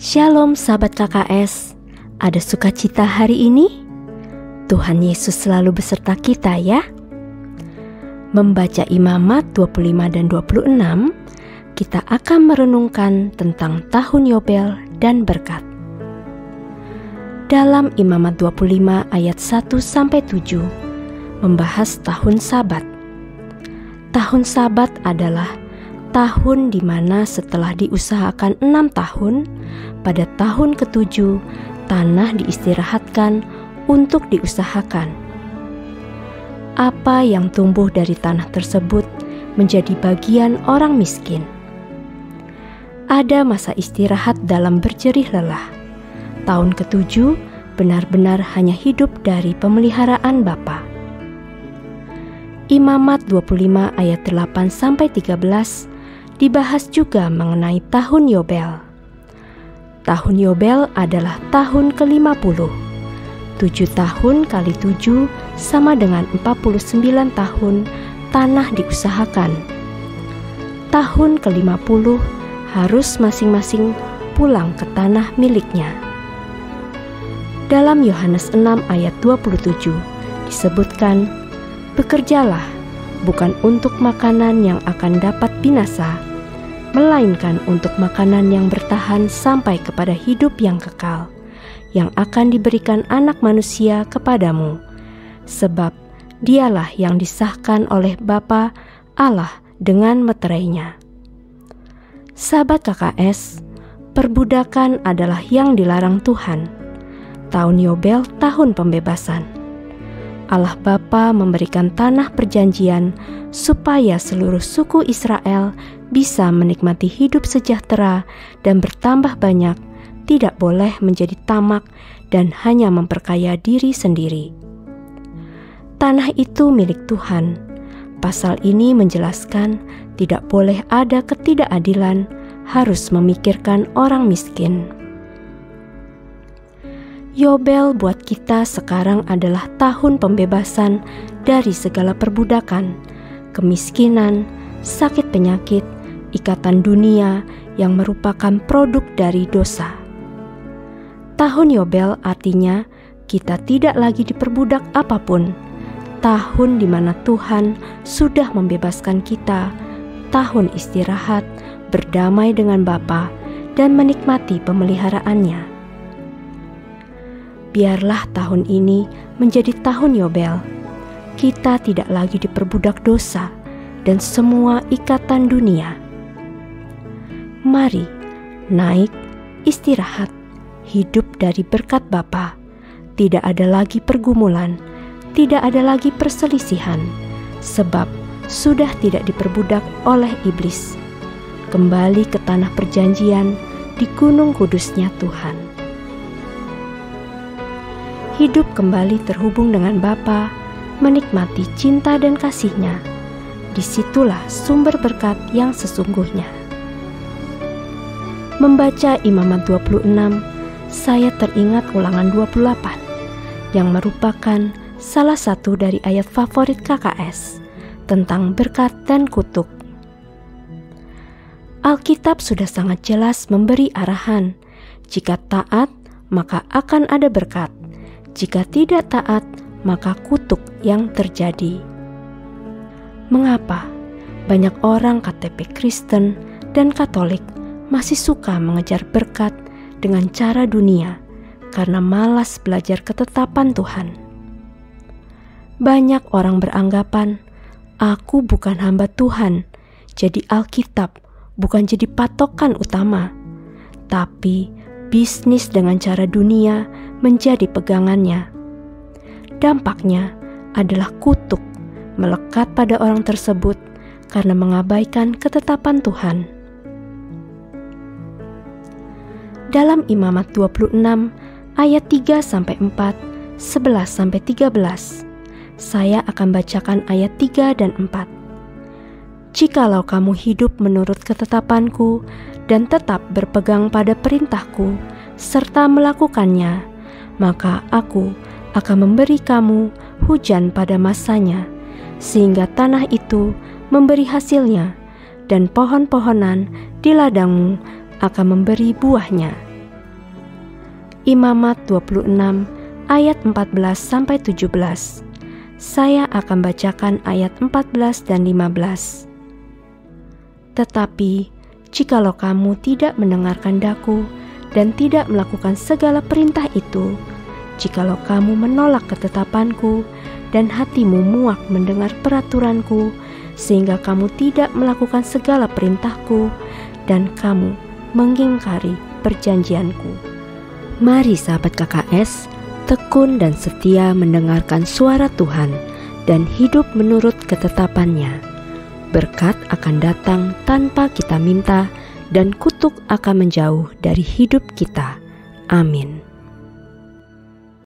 Shalom sahabat KKS, ada sukacita hari ini? Tuhan Yesus selalu beserta kita ya. Membaca Imamat 25 dan 26, kita akan merenungkan tentang tahun Yobel dan berkat. Dalam Imamat 25 ayat 1-7 membahas tahun Sabat. Tahun Sabat adalah tahun di mana setelah diusahakan 6 tahun, pada tahun ke-7 tanah diistirahatkan untuk diusahakan. Apa yang tumbuh dari tanah tersebut menjadi bagian orang miskin. Ada masa istirahat dalam berjerih lelah. Tahun ke-7 benar-benar hanya hidup dari pemeliharaan Bapa. Imamat 25 ayat 8-13 dibahas juga mengenai tahun Yobel. Tahun Yobel adalah tahun ke-50. 7 tahun kali 7 sama dengan 49 tahun tanah diusahakan. Tahun ke-50 harus masing-masing pulang ke tanah miliknya. Dalam Yohanes 6 ayat 27 disebutkan, "Bekerjalah bukan untuk makanan yang akan dapat binasa, melainkan untuk makanan yang bertahan sampai kepada hidup yang kekal, yang akan diberikan Anak Manusia kepadamu, sebab dialah yang disahkan oleh Bapa Allah dengan meterainya." Sahabat KKS, perbudakan adalah yang dilarang Tuhan. Tahun Yobel tahun pembebasan. Allah Bapa memberikan tanah perjanjian supaya seluruh suku Israel bisa menikmati hidup sejahtera dan bertambah banyak, tidak boleh menjadi tamak dan hanya memperkaya diri sendiri. Tanah itu milik Tuhan. Pasal ini menjelaskan tidak boleh ada ketidakadilan, harus memikirkan orang miskin. Yobel buat kita sekarang adalah tahun pembebasan dari segala perbudakan, kemiskinan, sakit penyakit, ikatan dunia yang merupakan produk dari dosa. Tahun Yobel artinya kita tidak lagi diperbudak apapun. Tahun di mana Tuhan sudah membebaskan kita, tahun istirahat, berdamai dengan Bapa, dan menikmati pemeliharaannya. Biarlah tahun ini menjadi tahun Yobel. Kita tidak lagi diperbudak dosa dan semua ikatan dunia. Mari naik, istirahat, hidup dari berkat Bapa. Tidak ada lagi pergumulan, tidak ada lagi perselisihan, sebab sudah tidak diperbudak oleh iblis. Kembali ke tanah perjanjian di gunung kudusnya Tuhan. Hidup kembali terhubung dengan Bapa, menikmati cinta dan kasih-Nya. Disitulah sumber berkat yang sesungguhnya. Membaca Imamat 26, saya teringat Ulangan 28, yang merupakan salah satu dari ayat favorit KKS, tentang berkat dan kutuk. Alkitab sudah sangat jelas memberi arahan, jika taat maka akan ada berkat. Jika tidak taat, maka kutuk yang terjadi. Mengapa banyak orang KTP Kristen dan Katolik masih suka mengejar berkat dengan cara dunia karena malas belajar ketetapan Tuhan? Banyak orang beranggapan, aku bukan hamba Tuhan, jadi Alkitab bukan jadi patokan utama, tapi bisnis dengan cara dunia menjadi pegangannya. Dampaknya adalah kutuk melekat pada orang tersebut karena mengabaikan ketetapan Tuhan. Dalam Imamat 26 ayat 3-4, 11-13, saya akan bacakan ayat 3 dan 4. "Jikalau kamu hidup menurut ketetapanku dan tetap berpegang pada perintahku serta melakukannya, maka aku akan memberi kamu hujan pada masanya, sehingga tanah itu memberi hasilnya, dan pohon-pohonan di ladangmu akan memberi buahnya. Imamat 26 ayat 14-17. Saya akan bacakan ayat 14 dan 15. Tetapi, jikalau kamu tidak mendengarkan daku dan tidak melakukan segala perintah itu, jikalau kamu menolak ketetapanku dan hatimu muak mendengar peraturanku, sehingga kamu tidak melakukan segala perintahku dan kamu mengingkari perjanjianku. Mari sahabat KKS, tekun dan setia mendengarkan suara Tuhan dan hidup menurut ketetapannya. Berkat akan datang tanpa kita minta dan kutuk akan menjauh dari hidup kita. Amin.